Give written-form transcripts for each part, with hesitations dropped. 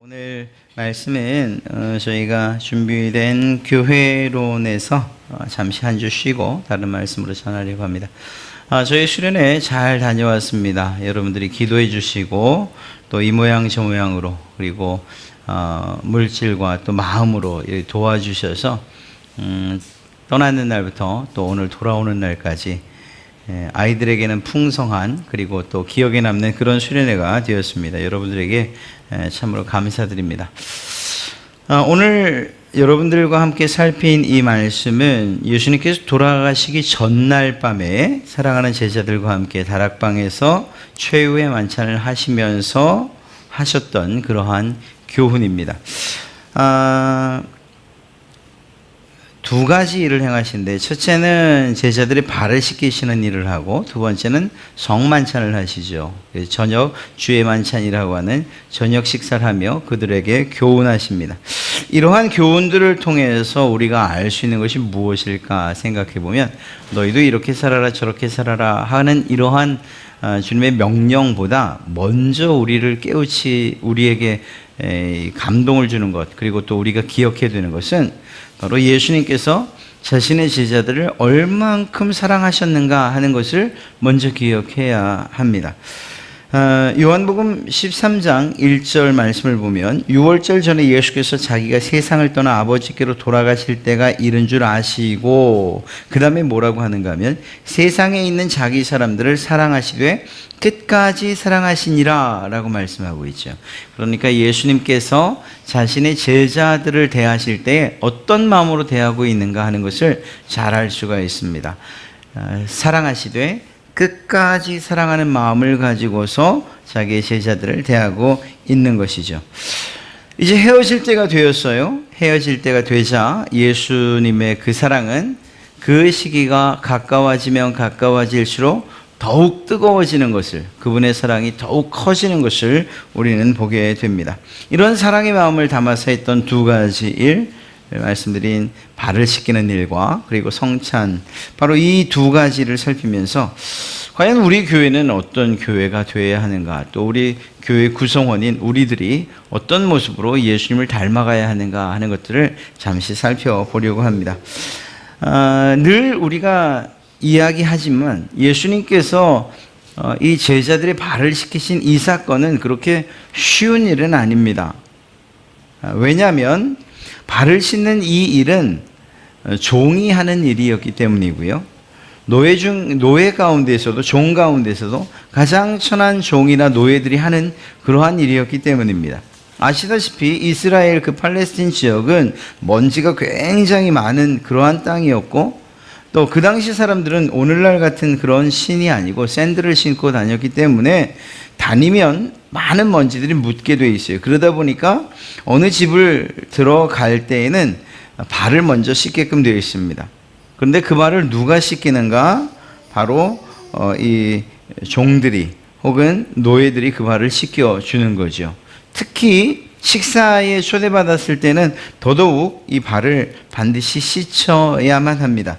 오늘 말씀은 저희가 준비된 교회론에서 잠시 한 주 쉬고 다른 말씀으로 전하려고 합니다. 저희 수련회 잘 다녀왔습니다. 여러분들이 기도해 주시고 또 이 모양 저 모양으로 그리고 물질과 또 마음으로 도와주셔서 떠나는 날부터 또 오늘 돌아오는 날까지 아이들에게는 풍성한 그리고 또 기억에 남는 그런 수련회가 되었습니다. 여러분들에게 참으로 감사드립니다. 오늘 여러분들과 함께 살핀 이 말씀은 예수님께서 돌아가시기 전날 밤에 사랑하는 제자들과 함께 다락방에서 최후의 만찬을 하시면서 하셨던 그러한 교훈입니다. 두 가지 일을 행하신데, 첫째는 제자들의 발을 씻기시는 일을 하고, 두 번째는 성만찬을 하시죠. 저녁 주의 만찬이라고 하는 저녁 식사를 하며 그들에게 교훈하십니다. 이러한 교훈들을 통해서 우리가 알 수 있는 것이 무엇일까 생각해 보면, 너희도 이렇게 살아라 저렇게 살아라 하는 이러한 주님의 명령보다 먼저 우리를 깨우치 우리에게 감동을 주는 것, 그리고 또 우리가 기억해야 되는 것은 바로 예수님께서 자신의 제자들을 얼만큼 사랑하셨는가 하는 것을 먼저 기억해야 합니다. 요한복음 13장 1절 말씀을 보면 6월절 전에 예수께서 자기가 세상을 떠나 아버지께로 돌아가실 때가 이른 줄 아시고, 그 다음에 뭐라고 하는가 하면 세상에 있는 자기 사람들을 사랑하시되 끝까지 사랑하시니라 라고 말씀하고 있죠. 그러니까 예수님께서 자신의 제자들을 대하실 때 어떤 마음으로 대하고 있는가 하는 것을 잘 알 수가 있습니다. 사랑하시되 끝까지 사랑하는 마음을 가지고서 자기의 제자들을 대하고 있는 것이죠. 이제 헤어질 때가 되었어요. 헤어질 때가 되자 예수님의 그 사랑은 그 시기가 가까워지면 가까워질수록 더욱 뜨거워지는 것을, 그분의 사랑이 더욱 커지는 것을 우리는 보게 됩니다. 이런 사랑의 마음을 담아서 했던 두 가지 일, 말씀드린 발을 씻기는 일과 그리고 성찬, 바로 이 두 가지를 살피면서 과연 우리 교회는 어떤 교회가 되어야 하는가, 또 우리 교회 구성원인 우리들이 어떤 모습으로 예수님을 닮아가야 하는가 하는 것들을 잠시 살펴보려고 합니다. 늘 우리가 이야기하지만 예수님께서 이 제자들의 발을 씻기신 이 사건은 그렇게 쉬운 일은 아닙니다. 왜냐하면 발을 씻는 이 일은 종이 하는 일이었기 때문이고요. 노예 가운데서도, 종 가운데서도 가장 천한 종이나 노예들이 하는 그러한 일이었기 때문입니다. 아시다시피 이스라엘 그 팔레스틴 지역은 먼지가 굉장히 많은 그러한 땅이었고, 또 그 당시 사람들은 오늘날 같은 그런 신이 아니고 샌들을 신고 다녔기 때문에 다니면 많은 먼지들이 묻게 돼 있어요. 그러다 보니까 어느 집을 들어갈 때에는 발을 먼저 씻게끔 되어 있습니다. 그런데 그 발을 누가 씻기는가? 바로 이 종들이 혹은 노예들이 그 발을 씻겨주는 거죠. 특히 식사에 초대받았을 때는 더더욱 이 발을 반드시 씻어야만 합니다.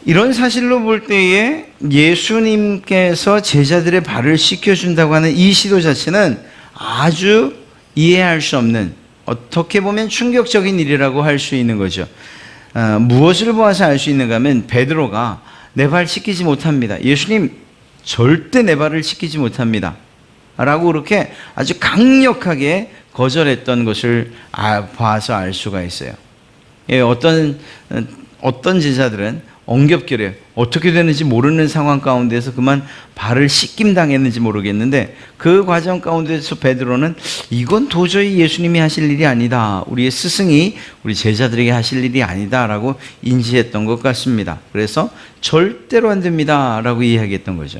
이런 사실로 볼 때에 예수님께서 제자들의 발을 씻겨준다고 하는 이 시도 자체는 아주 이해할 수 없는, 어떻게 보면 충격적인 일이라고 할 수 있는 거죠. 무엇을 보아서 알 수 있는가 하면 베드로가 내 발 씻기지 못합니다. 예수님 절대 내 발을 씻기지 못합니다 라고 그렇게 아주 강력하게 거절했던 것을 봐서 알 수가 있어요. 어떤 제자들은 엉겹결에 어떻게 되는지 모르는 상황 가운데서 그만 발을 씻김당했는지 모르겠는데, 그 과정 가운데서 베드로는 이건 도저히 예수님이 하실 일이 아니다, 우리의 스승이 우리 제자들에게 하실 일이 아니다 라고 인지했던 것 같습니다. 그래서 절대로 안 됩니다 라고 이야기했던 거죠.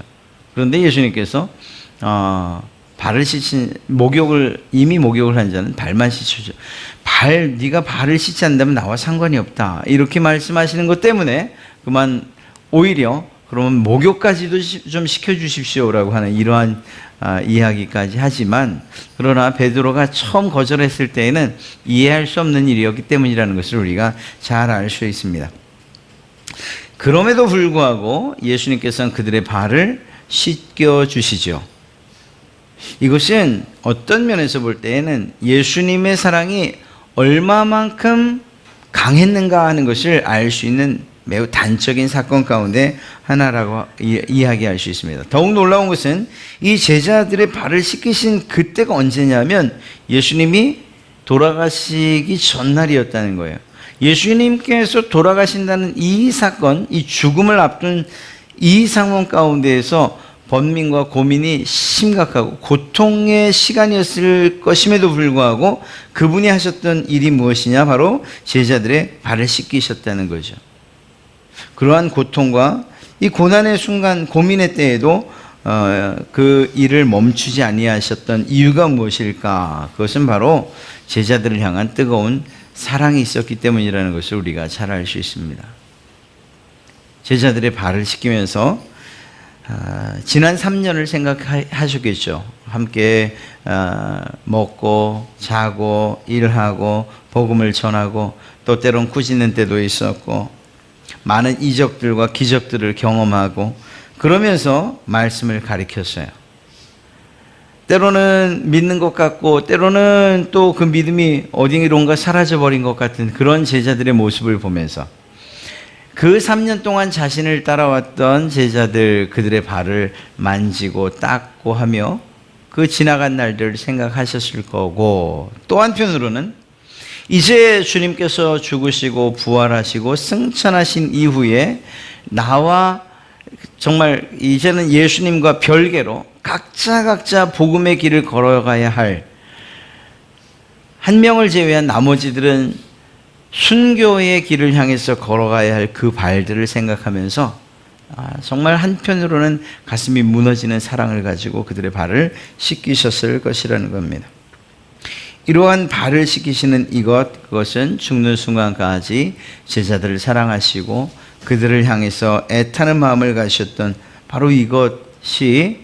그런데 예수님께서 발을 씻인 이미 목욕을 한 자는 발만 씻으죠. 네가 발을 씻지 않는다면 나와 상관이 없다, 이렇게 말씀하시는 것 때문에 그만 오히려 그러면 목욕까지도 좀 시켜주십시오라고 하는 이러한 이야기까지 하지만, 그러나 베드로가 처음 거절했을 때에는 이해할 수 없는 일이었기 때문이라는 것을 우리가 잘 알 수 있습니다. 그럼에도 불구하고 예수님께서는 그들의 발을 씻겨주시죠. 이것은 어떤 면에서 볼 때에는 예수님의 사랑이 얼마만큼 강했는가 하는 것을 알 수 있는 매우 단적인 사건 가운데 하나라고 이야기할 수 있습니다. 더욱 놀라운 것은 이 제자들의 발을 씻기신 그때가 언제냐면 예수님이 돌아가시기 전날이었다는 거예요. 예수님께서 돌아가신다는 이 사건, 이 죽음을 앞둔 이 상황 가운데에서 번민과 고민이 심각하고 고통의 시간이었을 것임에도 불구하고 그분이 하셨던 일이 무엇이냐? 바로 제자들의 발을 씻기셨다는 거죠. 그러한 고통과 이 고난의 순간, 고민의 때에도 그 일을 멈추지 아니하셨던 이유가 무엇일까? 그것은 바로 제자들을 향한 뜨거운 사랑이 있었기 때문이라는 것을 우리가 잘 알 수 있습니다. 제자들의 발을 씻기면서 지난 3년을 생각하셨겠죠. 함께 먹고 자고 일하고 복음을 전하고 또 때론 꾸짖는 때도 있었고 많은 이적들과 기적들을 경험하고 그러면서 말씀을 가르쳤어요. 때로는 믿는 것 같고 때로는 또 그 믿음이 어디론가 사라져버린 것 같은 그런 제자들의 모습을 보면서 그 3년 동안 자신을 따라왔던 제자들, 그들의 발을 만지고 닦고 하며 그 지나간 날들을 생각하셨을 거고, 또 한편으로는 이제 주님께서 죽으시고 부활하시고 승천하신 이후에 나와 정말 이제는 예수님과 별개로 각자 복음의 길을 걸어가야 할 한 명을 제외한 나머지들은 순교의 길을 향해서 걸어가야 할 그 발들을 생각하면서 정말 한편으로는 가슴이 무너지는 사랑을 가지고 그들의 발을 씻기셨을 것이라는 겁니다. 이러한 발을 씻기시는 그것은 죽는 순간까지 제자들을 사랑하시고 그들을 향해서 애타는 마음을 가지셨던 바로 이것이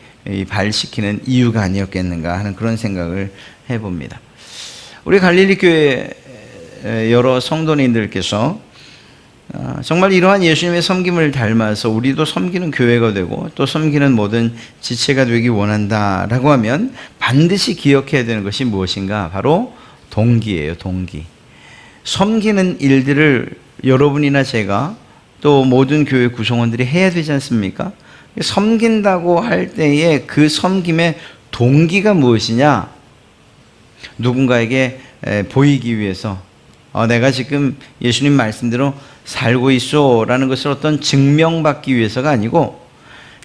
발 씻기는 이유가 아니었겠는가 하는 그런 생각을 해봅니다. 우리 갈릴리 교회 여러 성도님들께서 정말 이러한 예수님의 섬김을 닮아서 우리도 섬기는 교회가 되고 또 섬기는 모든 지체가 되기 원한다라고 하면 반드시 기억해야 되는 것이 무엇인가? 바로 동기예요. 동기. 섬기는 일들을 여러분이나 제가 또 모든 교회 구성원들이 해야 되지 않습니까? 섬긴다고 할 때에 그 섬김의 동기가 무엇이냐? 누군가에게 보이기 위해서 내가 지금 예수님 말씀대로 살고 있어 라는 것을 어떤 증명받기 위해서가 아니고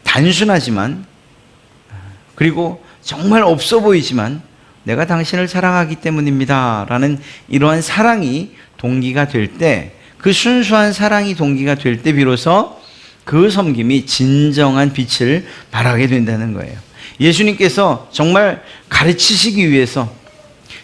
단순하지만 그리고 정말 없어 보이지만 내가 당신을 사랑하기 때문입니다 라는 이러한 사랑이 동기가 될 때, 그 순수한 사랑이 동기가 될 때 비로소 그 섬김이 진정한 빛을 발하게 된다는 거예요. 예수님께서 정말 가르치시기 위해서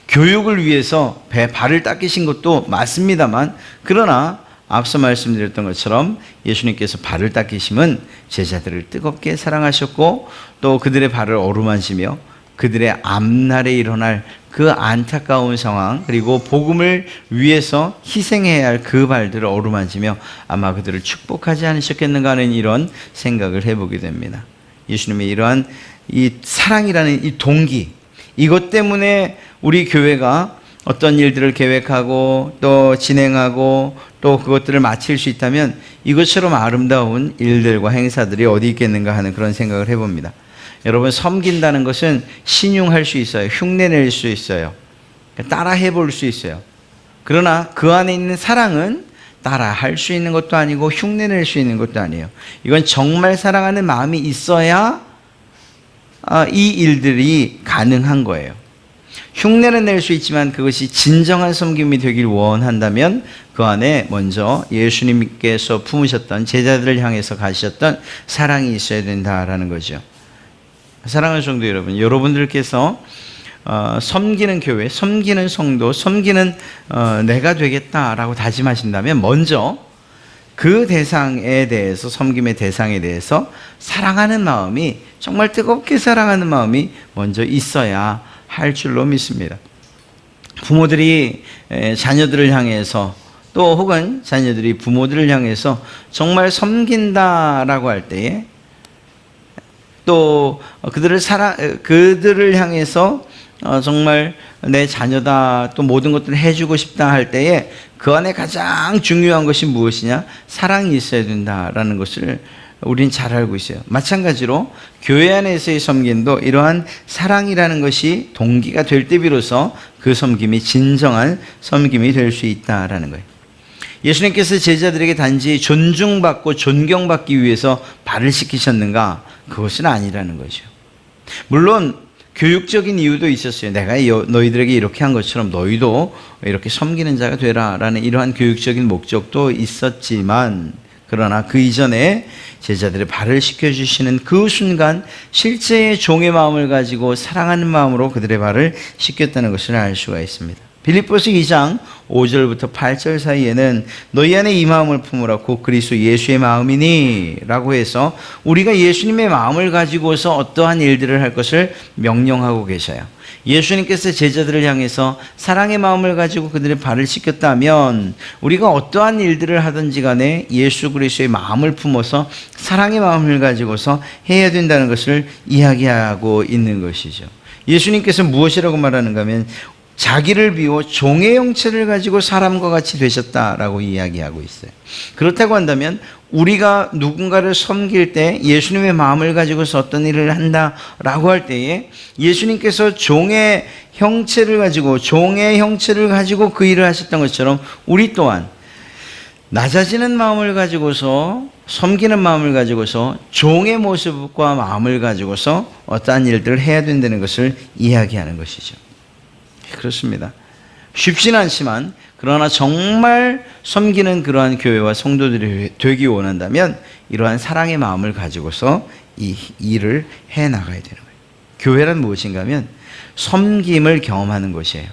교육을 위해서 발을 닦이신 것도 맞습니다만, 그러나 앞서 말씀드렸던 것처럼 예수님께서 발을 닦이심은 제자들을 뜨겁게 사랑하셨고 또 그들의 발을 어루만지며 그들의 앞날에 일어날 그 안타까운 상황, 그리고 복음을 위해서 희생해야 할 그 발들을 어루만지며 아마 그들을 축복하지 않으셨겠는가 하는 이런 생각을 해보게 됩니다. 예수님의 이러한 이 사랑이라는 이 동기, 이것 때문에 우리 교회가 어떤 일들을 계획하고 또 진행하고 또 그것들을 마칠 수 있다면 이것처럼 아름다운 일들과 행사들이 어디 있겠는가 하는 그런 생각을 해봅니다. 여러분, 섬긴다는 것은 신용할 수 있어요. 흉내낼 수 있어요. 따라 해볼 수 있어요. 그러나 그 안에 있는 사랑은 따라 할 수 있는 것도 아니고 흉내낼 수 있는 것도 아니에요. 이건 정말 사랑하는 마음이 있어야 이 일들이 가능한 거예요. 흉내는 낼 수 있지만 그것이 진정한 섬김이 되길 원한다면 그 안에 먼저 예수님께서 품으셨던, 제자들을 향해서 가지셨던 사랑이 있어야 된다라는 거죠. 사랑하는 성도 여러분, 여러분들께서 섬기는 교회, 섬기는 성도, 섬기는 내가 되겠다라고 다짐하신다면 먼저 그 대상에 대해서, 섬김의 대상에 대해서 사랑하는 마음이, 정말 뜨겁게 사랑하는 마음이 먼저 있어야 할 줄로 믿습니다. 부모들이 자녀들을 향해서 또 혹은 자녀들이 부모들을 향해서 정말 섬긴다라고 할 때에 또 그들을 향해서 정말 내 자녀다, 또 모든 것들을 해주고 싶다 할 때에 그 안에 가장 중요한 것이 무엇이냐? 사랑이 있어야 된다라는 것을 우린 잘 알고 있어요. 마찬가지로 교회 안에서의 섬김도 이러한 사랑이라는 것이 동기가 될 때 비로소 그 섬김이 진정한 섬김이 될 수 있다라는 거예요. 예수님께서 제자들에게 단지 존중받고 존경받기 위해서 발을 씻기셨는가? 그것은 아니라는 거죠. 물론 교육적인 이유도 있었어요. 내가 너희들에게 이렇게 한 것처럼 너희도 이렇게 섬기는 자가 되라라는 이러한 교육적인 목적도 있었지만, 그러나 그 이전에 제자들의 발을 씻겨주시는 그 순간 실제의 종의 마음을 가지고 사랑하는 마음으로 그들의 발을 씻겼다는 것을 알 수가 있습니다. 빌립보서 2장 5절부터 8절 사이에는 너희 안에 이 마음을 품으라 곧 그리스도 예수의 마음이니 라고 해서 우리가 예수님의 마음을 가지고서 어떠한 일들을 할 것을 명령하고 계셔요. 예수님께서 제자들을 향해서 사랑의 마음을 가지고 그들의 발을 씻겼다면 우리가 어떠한 일들을 하든지 간에 예수 그리스도의 마음을 품어서 사랑의 마음을 가지고서 해야 된다는 것을 이야기하고 있는 것이죠. 예수님께서 무엇이라고 말하는가 하면 자기를 비워 종의 형체를 가지고 사람과 같이 되셨다라고 이야기하고 있어요. 그렇다고 한다면 우리가 누군가를 섬길 때 예수님의 마음을 가지고서 어떤 일을 한다라고 할 때에 예수님께서 종의 형체를 가지고 그 일을 하셨던 것처럼 우리 또한 낮아지는 마음을 가지고서 섬기는 마음을 가지고서 종의 모습과 마음을 가지고서 어떠한 일들을 해야 된다는 것을 이야기하는 것이죠. 그렇습니다. 쉽지는 않지만 그러나 정말 섬기는 그러한 교회와 성도들이 되기 원한다면 이러한 사랑의 마음을 가지고서 이 일을 해나가야 되는 거예요. 교회란 무엇인가 하면 섬김을 경험하는 것이에요.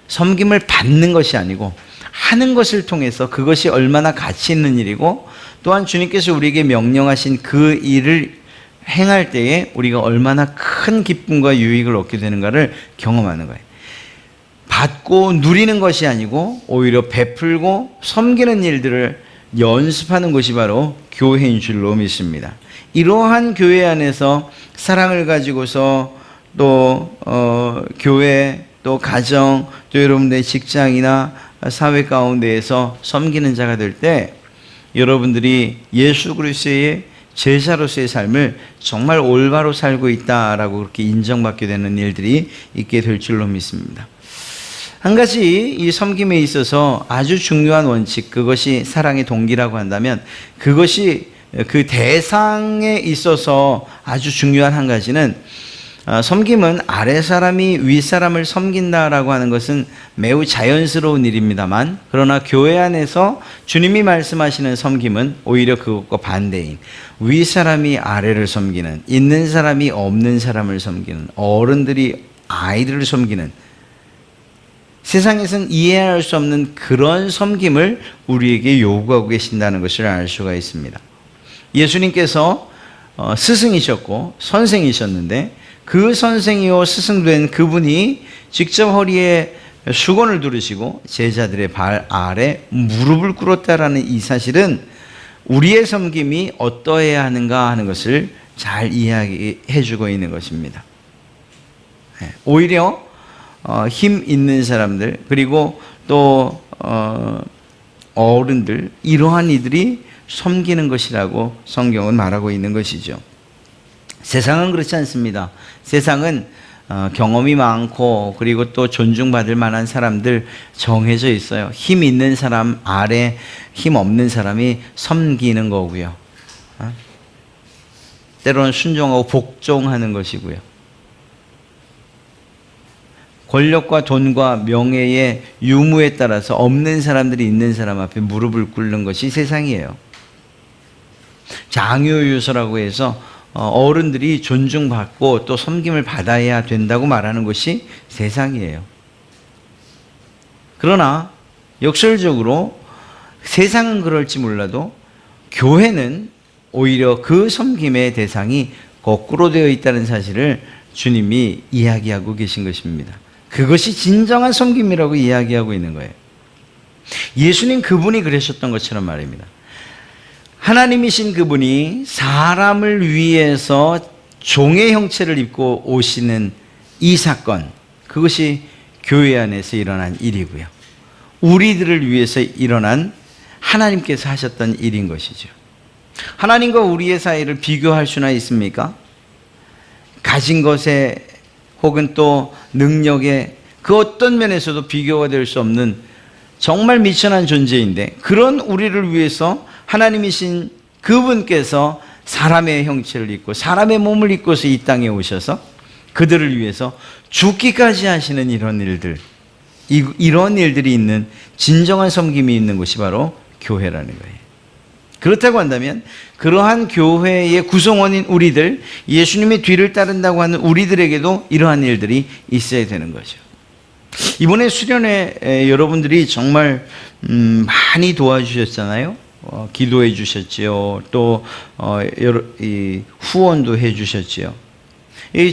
섬김을 받는 것이 아니고 하는 것을 통해서 그것이 얼마나 가치 있는 일이고 또한 주님께서 우리에게 명령하신 그 일을 행할 때에 우리가 얼마나 큰 기쁨과 유익을 얻게 되는가를 경험하는 거예요. 받고 누리는 것이 아니고 오히려 베풀고 섬기는 일들을 연습하는 것이 바로 교회인 줄로 믿습니다. 이러한 교회 안에서 사랑을 가지고서 또 교회 또 가정 또 여러분들의 직장이나 사회 가운데에서 섬기는 자가 될 때 여러분들이 예수 그리스도의 제자로서의 삶을 정말 올바로 살고 있다라고 그렇게 인정받게 되는 일들이 있게 될 줄로 믿습니다. 한 가지 이 섬김에 있어서 아주 중요한 원칙, 그것이 사랑의 동기라고 한다면 그것이 그 대상에 있어서 아주 중요한 한 가지는 섬김은 아래 사람이 윗 사람을 섬긴다라고 하는 것은 매우 자연스러운 일입니다만 그러나 교회 안에서 주님이 말씀하시는 섬김은 오히려 그것과 반대인 윗 사람이 아래를 섬기는, 있는 사람이 없는 사람을 섬기는, 어른들이 아이들을 섬기는 세상에서는 이해할 수 없는 그런 섬김을 우리에게 요구하고 계신다는 것을 알 수가 있습니다. 예수님께서 스승이셨고 선생이셨는데 그 선생이요 스승된 그분이 직접 허리에 수건을 두르시고 제자들의 발 아래 무릎을 꿇었다라는 이 사실은 우리의 섬김이 어떠해야 하는가 하는 것을 잘 이야기해 주고 있는 것입니다. 오히려 힘 있는 사람들 그리고 또 어른들 이러한 이들이 섬기는 것이라고 성경은 말하고 있는 것이죠. 세상은 그렇지 않습니다. 세상은 경험이 많고 그리고 또 존중받을 만한 사람들 정해져 있어요. 힘 있는 사람 아래 힘 없는 사람이 섬기는 거고요. 때로는 순종하고 복종하는 것이고요. 권력과 돈과 명예의 유무에 따라서 없는 사람들이 있는 사람 앞에 무릎을 꿇는 것이 세상이에요. 장유유서라고 해서 어른들이 존중받고 또 섬김을 받아야 된다고 말하는 것이 세상이에요. 그러나 역설적으로 세상은 그럴지 몰라도 교회는 오히려 그 섬김의 대상이 거꾸로 되어 있다는 사실을 주님이 이야기하고 계신 것입니다. 그것이 진정한 섬김이라고 이야기하고 있는 거예요. 예수님 그분이 그러셨던 것처럼 말입니다. 하나님이신 그분이 사람을 위해서 종의 형체를 입고 오시는 이 사건, 그것이 교회 안에서 일어난 일이고요. 우리들을 위해서 일어난 하나님께서 하셨던 일인 것이죠. 하나님과 우리의 사이를 비교할 수나 있습니까? 가진 것에 혹은 또 능력에 그 어떤 면에서도 비교가 될 수 없는 정말 미천한 존재인데, 그런 우리를 위해서 하나님이신 그분께서 사람의 형체를 입고 사람의 몸을 입고서 이 땅에 오셔서 그들을 위해서 죽기까지 하시는 이런 일들, 이런 일들이 있는 진정한 섬김이 있는 곳이 바로 교회라는 거예요. 그렇다고 한다면 그러한 교회의 구성원인 우리들, 예수님의 뒤를 따른다고 하는 우리들에게도 이러한 일들이 있어야 되는 거죠. 이번에 수련회 여러분들이 정말 많이 도와주셨잖아요. 기도해 주셨지요. 또 후원도 해 주셨지요.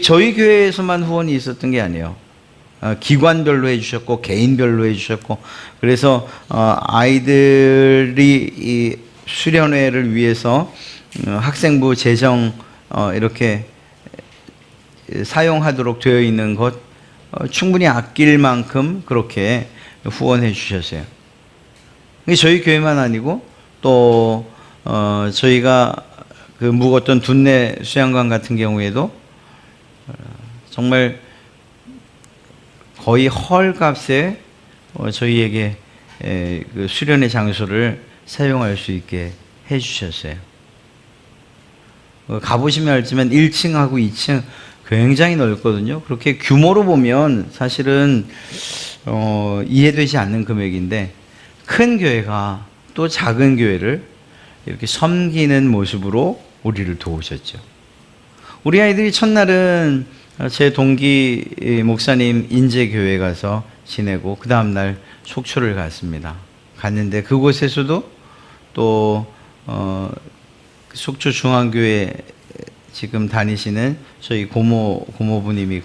저희 교회에서만 후원이 있었던 게 아니에요. 기관별로 해주셨고 개인별로 해주셨고, 그래서 아이들이 이 수련회를 위해서 학생부 재정 이렇게 사용하도록 되어 있는 것 충분히 아낄 만큼 그렇게 후원해 주셨어요. 저희 교회만 아니고 또 저희가 그 묵었던 둔내 수양관 같은 경우에도 정말 거의 헐값에 저희에게 그 수련의 장소를 사용할 수 있게 해주셨어요. 가보시면 알지만 1층하고 2층 굉장히 넓거든요. 그렇게 규모로 보면 사실은 이해되지 않는 금액인데, 큰 교회가 또 작은 교회를 이렇게 섬기는 모습으로 우리를 도우셨죠. 우리 아이들이 첫날은 제 동기 목사님 인제교회 가서 지내고 그 다음날 속초를 갔습니다. 갔는데 그곳에서도 또 속초 중앙교회 지금 다니시는 저희 고모부님이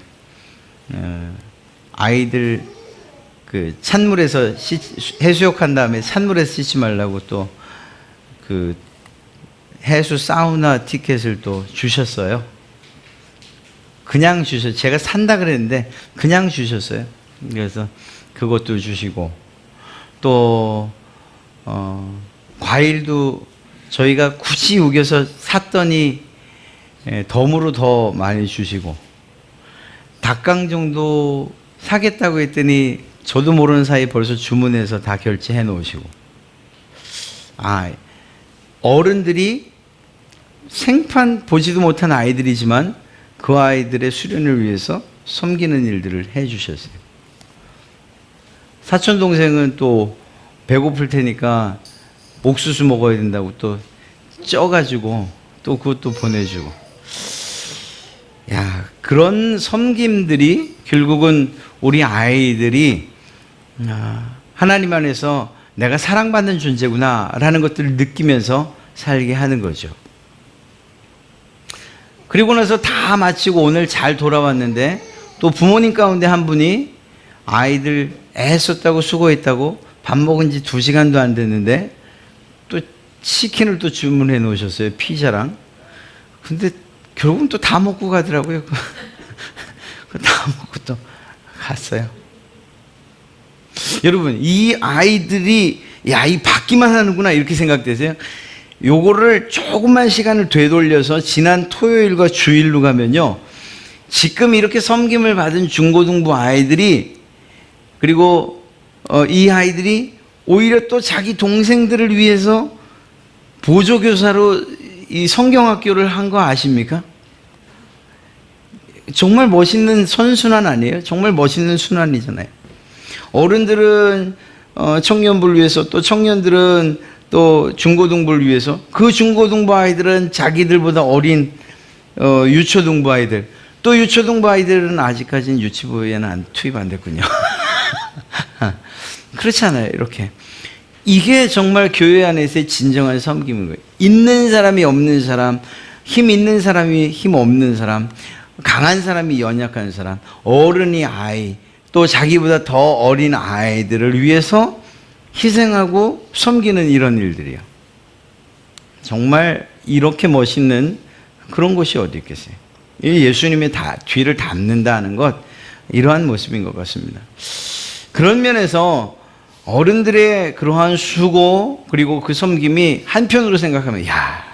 아이들 그 찬물에서 해수욕한 다음에 찬물에서 씻지 말라고 또 그 해수 사우나 티켓을 또 주셨어요. 그냥 주셨어요. 제가 산다 그랬는데 그냥 주셨어요. 그래서 그것도 주시고, 또 과일도 저희가 굳이 우겨서 샀더니 덤으로 더 많이 주시고, 닭강 정도 사겠다고 했더니 저도 모르는 사이에 벌써 주문해서 다 결제해 놓으시고, 어른들이 생판 보지도 못한 아이들이지만 그 아이들의 수련을 위해서 섬기는 일들을 해 주셨어요. 사촌 동생은 또 배고플 테니까 옥수수 먹어야 된다고 또 쪄가지고 또 그것도 보내주고. 그런 섬김들이 결국은 우리 아이들이 하나님 안에서 내가 사랑받는 존재구나 라는 것들을 느끼면서 살게 하는 거죠. 그리고 나서 다 마치고 오늘 잘 돌아왔는데, 또 부모님 가운데 한 분이 아이들 애썼다고 수고했다고 밥 먹은 지 2시간도 안 됐는데 또 치킨을 또 주문해 놓으셨어요. 피자랑. 근데 결국은 또 다 먹고 가더라고요. 다 먹고 또 갔어요. 여러분, 이 아이들이 이 받기만 하는구나 이렇게 생각되세요? 요거를 조금만 시간을 되돌려서 지난 토요일과 주일로 가면요, 지금 이렇게 섬김을 받은 중고등부 아이들이, 그리고 이 아이들이 오히려 또 자기 동생들을 위해서 보조교사로 이 성경학교를 한 거 아십니까? 정말 멋있는 선순환 아니에요? 정말 멋있는 순환이잖아요. 어른들은 청년부를 위해서, 또 청년들은 또 중고등부를 위해서, 그 중고등부 아이들은 자기들보다 어린 유초등부 아이들, 또 유초등부 아이들은 아직까지는 유치부에는 투입 안 됐군요. 그렇잖아요. 이렇게 이게 정말 교회 안에서의 진정한 섬김인 거예요. 있는 사람이 없는 사람, 힘 있는 사람이 힘 없는 사람, 강한 사람이 연약한 사람, 어른이 아이, 또 자기보다 더 어린 아이들을 위해서 희생하고 섬기는 이런 일들이요. 정말 이렇게 멋있는 그런 곳이 어디 있겠어요? 이 예수님의 뒤를 닮는다는 것, 이러한 모습인 것 같습니다. 그런 면에서 어른들의 그러한 수고 그리고 그 섬김이 한편으로 생각하면, 야,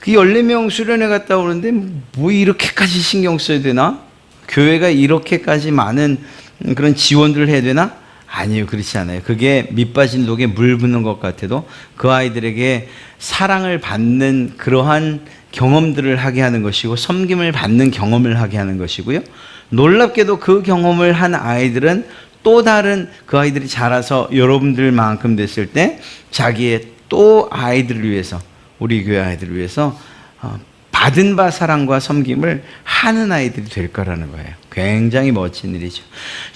그 14명 수련회 갔다 오는데 뭐 이렇게까지 신경 써야 되나? 교회가 이렇게까지 많은 그런 지원들을 해야 되나? 아니요, 그렇지 않아요. 그게 밑 빠진 독에 물 붓는 것 같아도 그 아이들에게 사랑을 받는 그러한 경험들을 하게 하는 것이고, 섬김을 받는 경험을 하게 하는 것이고요. 놀랍게도 그 경험을 한 아이들은 또 다른, 그 아이들이 자라서 여러분들만큼 됐을 때 자기의 또 아이들을 위해서, 우리 교회 아이들을 위해서 받은 바 사랑과 섬김을 하는 아이들이 될 거라는 거예요. 굉장히 멋진 일이죠.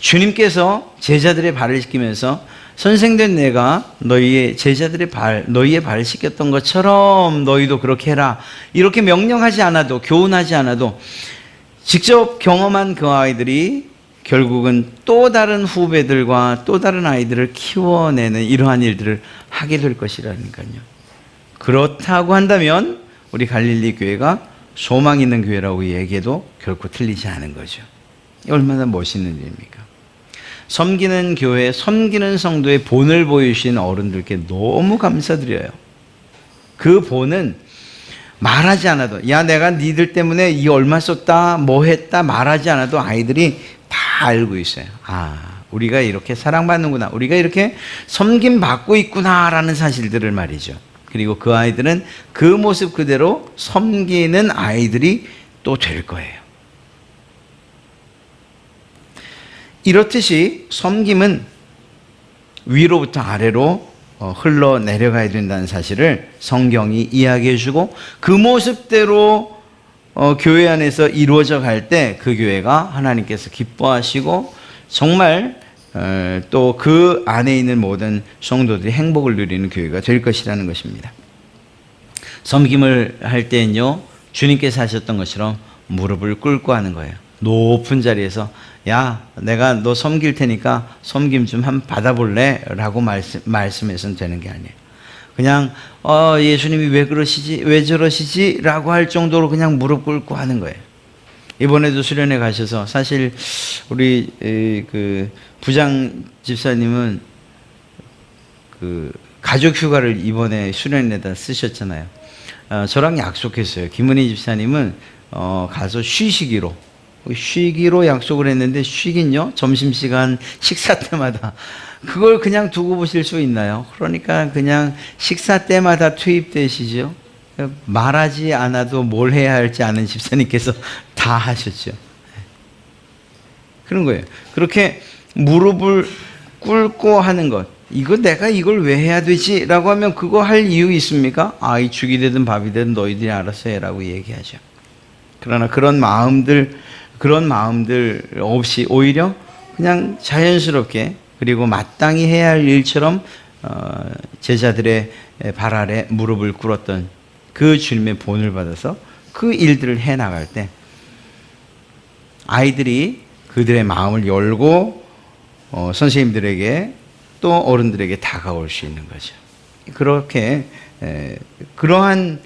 주님께서 제자들의 발을 씻기면서 선생된 내가 너희의 제자들의 너희의 발을 씻겼던 것처럼 너희도 그렇게 해라, 이렇게 명령하지 않아도, 교훈하지 않아도 직접 경험한 그 아이들이 결국은 또 다른 후배들과 또 다른 아이들을 키워내는 이러한 일들을 하게 될 것이라니까요. 그렇다고 한다면 우리 갈릴리 교회가 소망 있는 교회라고 얘기해도 결코 틀리지 않은 거죠. 얼마나 멋있는 일입니까? 섬기는 교회, 섬기는 성도의 본을 보여주신 어른들께 너무 감사드려요. 그 본은 말하지 않아도, 야, 내가 니들 때문에 이 얼마 썼다, 뭐 했다 말하지 않아도 아이들이 다 알고 있어요. 아, 우리가 이렇게 사랑받는구나, 우리가 이렇게 섬김받고 있구나라는 사실들을 말이죠. 그리고 그 아이들은 그 모습 그대로 섬기는 아이들이 또 될 거예요. 이렇듯이 섬김은 위로부터 아래로 흘러내려가야 된다는 사실을 성경이 이야기해 주고, 그 모습대로 교회 안에서 이루어져 갈 때 그 교회가 하나님께서 기뻐하시고 정말 또 그 안에 있는 모든 성도들이 행복을 누리는 교회가 될 것이라는 것입니다. 섬김을 할 때는요, 주님께서 하셨던 것처럼 무릎을 꿇고 하는 거예요. 높은 자리에서, 야, 내가 너 섬길 테니까 섬김 좀 한번 받아볼래? 라고 말씀해서는 되는 게 아니에요. 그냥 예수님이 왜 그러시지, 왜 저러시지? 라고 할 정도로 그냥 무릎 꿇고 하는 거예요. 이번에도 수련회 가셔서, 사실 우리 그 부장 집사님은 그 가족 휴가를 이번에 수련회에다 쓰셨잖아요. 저랑 약속했어요. 김은희 집사님은 가서 쉬시기로 약속을 했는데, 쉬긴요, 점심시간 식사 때마다. 그걸 그냥 두고 보실 수 있나요? 그러니까 그냥 식사 때마다 투입되시죠. 말하지 않아도 뭘 해야 할지 아는 집사님께서 다 하셨죠. 그런 거예요. 그렇게 무릎을 꿇고 하는 것, 이거 내가 이걸 왜 해야 되지? 라고 하면 그거 할 이유 있습니까? 이 죽이 되든 밥이 되든 너희들이 알아서 해라고 얘기하죠. 그러나 그런 마음들 없이 오히려 그냥 자연스럽게, 그리고 마땅히 해야 할 일처럼 제자들의 발 아래 무릎을 꿇었던 그 주님의 본을 받아서 그 일들을 해나갈 때 아이들이 그들의 마음을 열고 선생님들에게 또 어른들에게 다가올 수 있는 거죠. 그렇게 그러한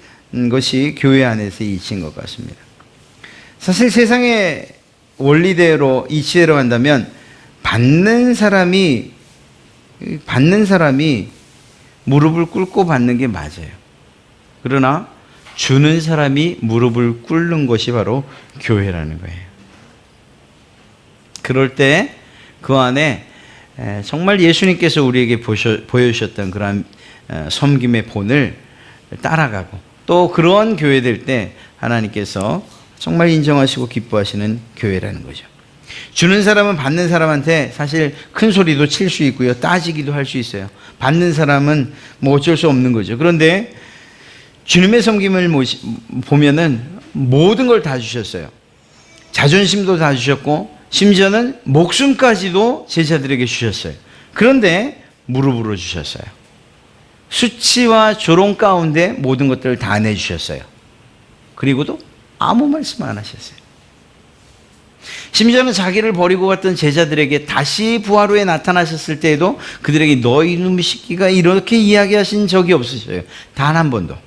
것이 교회 안에서 이치인 것 같습니다. 사실 세상의 원리대로, 이치대로 한다면 받는 사람이 무릎을 꿇고 받는 게 맞아요. 그러나 주는 사람이 무릎을 꿇는 것이 바로 교회라는 거예요. 그럴 때 그 안에 정말 예수님께서 우리에게 보여주셨던 그러한 섬김의 본을 따라가고, 또 그러한 교회 될 때 하나님께서 정말 인정하시고 기뻐하시는 교회라는 거죠. 주는 사람은 받는 사람한테 사실 큰 소리도 칠 수 있고요, 따지기도 할 수 있어요. 받는 사람은 뭐 어쩔 수 없는 거죠. 그런데 주님의 섬김을 보면은 모든 걸 다 주셨어요. 자존심도 다 주셨고, 심지어는 목숨까지도 제자들에게 주셨어요. 그런데 무릎으로 주셨어요. 수치와 조롱 가운데 모든 것들을 다 내주셨어요. 그리고도 아무 말씀 안 하셨어요. 심지어는 자기를 버리고 갔던 제자들에게 다시 부활 후에 나타나셨을 때에도 그들에게 너희 이놈의 새끼가 이렇게 이야기하신 적이 없으셔요. 단 한 번도.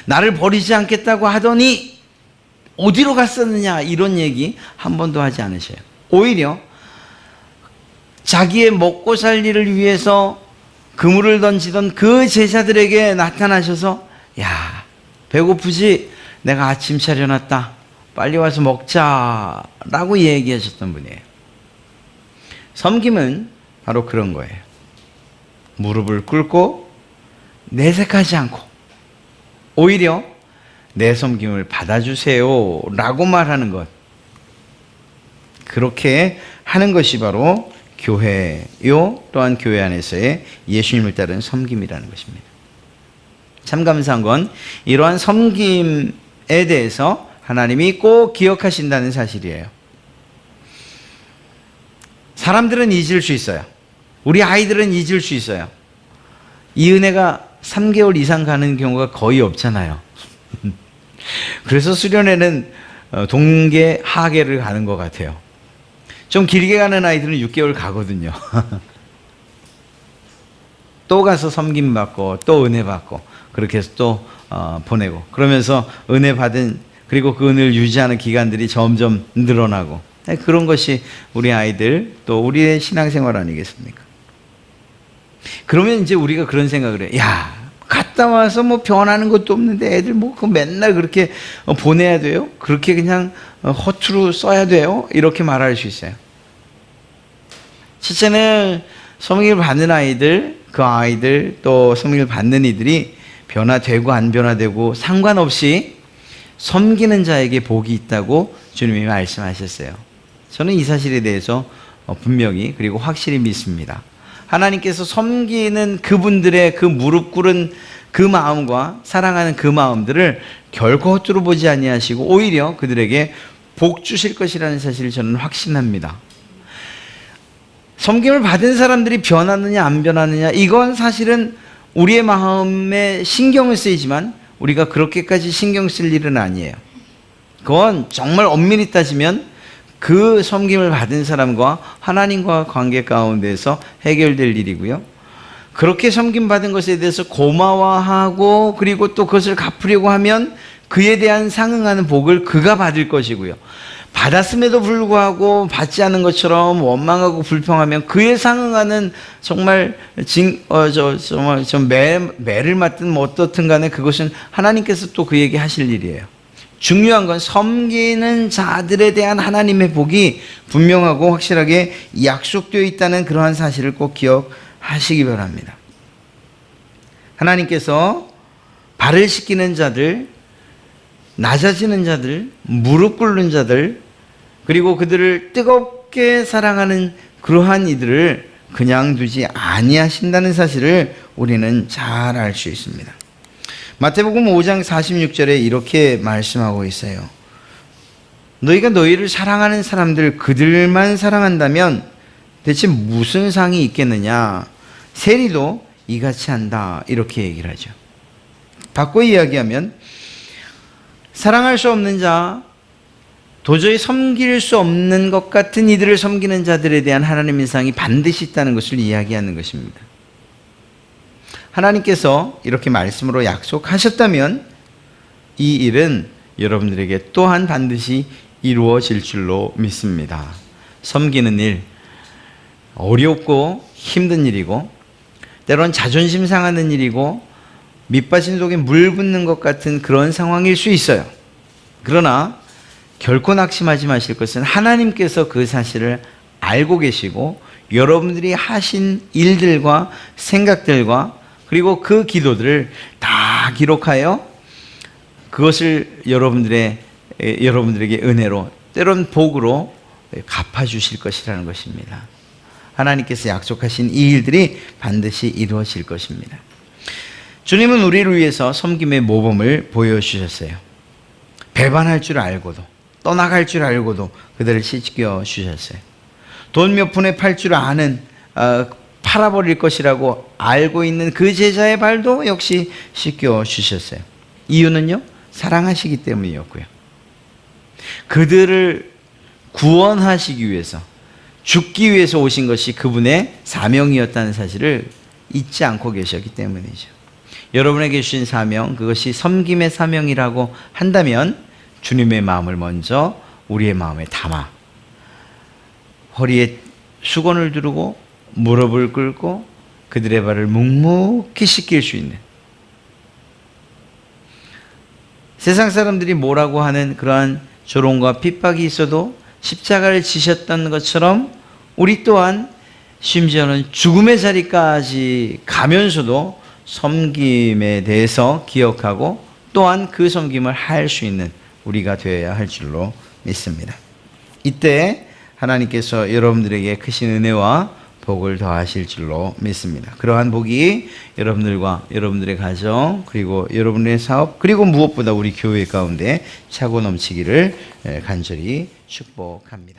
나를 버리지 않겠다고 하더니 어디로 갔었느냐, 이런 얘기 한 번도 하지 않으셔요. 오히려 자기의 먹고 살 일을 위해서 그물을 던지던 그 제자들에게 나타나셔서, 야, 배고프지? 내가 아침 차려놨다. 빨리 와서 먹자 라고 얘기하셨던 분이에요. 섬김은 바로 그런 거예요. 무릎을 꿇고 내색하지 않고 오히려 내 섬김을 받아주세요 라고 말하는 것, 그렇게 하는 것이 바로 교회요, 또한 교회 안에서의 예수님을 따른 섬김이라는 것입니다. 참 감사한 건 이러한 섬김에 대해서 하나님이 꼭 기억하신다는 사실이에요. 사람들은 잊을 수 있어요. 우리 아이들은 잊을 수 있어요. 이 은혜가 3개월 이상 가는 경우가 거의 없잖아요. 그래서 수련회는 동계 하계를 가는 것 같아요. 좀 길게 가는 아이들은 6개월 가거든요. 또 가서 섬김 받고 또 은혜 받고 그렇게 해서 또 보내고, 그러면서 은혜 받은, 그리고 그 은혜를 유지하는 기간들이 점점 늘어나고, 그런 것이 우리 아이들 또 우리의 신앙생활 아니겠습니까? 그러면 이제 우리가 그런 생각을 해요. 야, 갔다 와서 뭐 변하는 것도 없는데 애들 뭐 맨날 그렇게 보내야 돼요? 그렇게 그냥 허투루 써야 돼요? 이렇게 말할 수 있어요. 첫째는 성령을 받는 아이들, 그 아이들 또 성령을 받는 이들이 변화되고 안 변화되고 상관없이 섬기는 자에게 복이 있다고 주님이 말씀하셨어요. 저는 이 사실에 대해서 분명히 그리고 확실히 믿습니다. 하나님께서 섬기는 그분들의 그 무릎 꿇은 그 마음과 사랑하는 그 마음들을 결코 헛두루 보지 아니하시고 오히려 그들에게 복 주실 것이라는 사실을 저는 확신합니다. 섬김을 받은 사람들이 변하느냐 안 변하느냐, 이건 사실은 우리의 마음에 신경을 쓰이지만 우리가 그렇게까지 신경 쓸 일은 아니에요. 그건 정말 엄밀히 따지면 그 섬김을 받은 사람과 하나님과 관계 가운데서 해결될 일이고요. 그렇게 섬김받은 것에 대해서 고마워하고 그리고 또 그것을 갚으려고 하면 그에 대한 상응하는 복을 그가 받을 것이고요. 받았음에도 불구하고 받지 않은 것처럼 원망하고 불평하면 그에 상응하는 정말 매를 맞든 뭐 어떻든 간에 그것은 하나님께서 또 그에게 하실 일이에요. 중요한 건 섬기는 자들에 대한 하나님의 복이 분명하고 확실하게 약속되어 있다는 그러한 사실을 꼭 기억하시기 바랍니다. 하나님께서 발을 씻기는 자들, 낮아지는 자들, 무릎 꿇는 자들, 그리고 그들을 뜨겁게 사랑하는 그러한 이들을 그냥 두지 아니하신다는 사실을 우리는 잘 알 수 있습니다. 마태복음 5장 46절에 이렇게 말씀하고 있어요. 너희가 너희를 사랑하는 사람들 그들만 사랑한다면 대체 무슨 상이 있겠느냐? 세리도 이같이 한다, 이렇게 얘기를 하죠. 바꿔 이야기하면 사랑할 수 없는 자, 도저히 섬길 수 없는 것 같은 이들을 섬기는 자들에 대한 하나님의 상이 반드시 있다는 것을 이야기하는 것입니다. 하나님께서 이렇게 말씀으로 약속하셨다면 이 일은 여러분들에게 또한 반드시 이루어질 줄로 믿습니다. 섬기는 일, 어렵고 힘든 일이고 때론 자존심 상하는 일이고 밑빠진 속에 물 붓는 것 같은 그런 상황일 수 있어요. 그러나 결코 낙심하지 마실 것은 하나님께서 그 사실을 알고 계시고 여러분들이 하신 일들과 생각들과 그리고 그 기도들을 다 기록하여 그것을 여러분들에게 은혜로 때론 복으로 갚아주실 것이라는 것입니다. 하나님께서 약속하신 이 일들이 반드시 이루어질 것입니다. 주님은 우리를 위해서 섬김의 모범을 보여주셨어요. 배반할 줄 알고도 떠나갈 줄 알고도 그들을 씻겨 주셨어요. 돈 몇 푼에 팔 줄 아는 팔아버릴 것이라고 알고 있는 그 제자의 발도 역시 씻겨 주셨어요. 이유는요, 사랑하시기 때문이었고요. 그들을 구원하시기 위해서, 죽기 위해서 오신 것이 그분의 사명이었다는 사실을 잊지 않고 계셨기 때문이죠. 여러분에게 주신 사명, 그것이 섬김의 사명이라고 한다면 주님의 마음을 먼저 우리의 마음에 담아 허리에 수건을 두르고 무릎을 꿇고 그들의 발을 묵묵히 씻길 수 있는, 세상 사람들이 뭐라고 하는 그러한 조롱과 핍박이 있어도 십자가를 지셨던 것처럼 우리 또한 심지어는 죽음의 자리까지 가면서도 섬김에 대해서 기억하고 또한 그 섬김을 할 수 있는 우리가 되어야 할 줄로 믿습니다. 이때 하나님께서 여러분들에게 크신 은혜와 복을 더하실 줄로 믿습니다. 그러한 복이 여러분들과 여러분들의 가정, 그리고 여러분의 사업, 그리고 무엇보다 우리 교회 가운데 차고 넘치기를 간절히 축복합니다.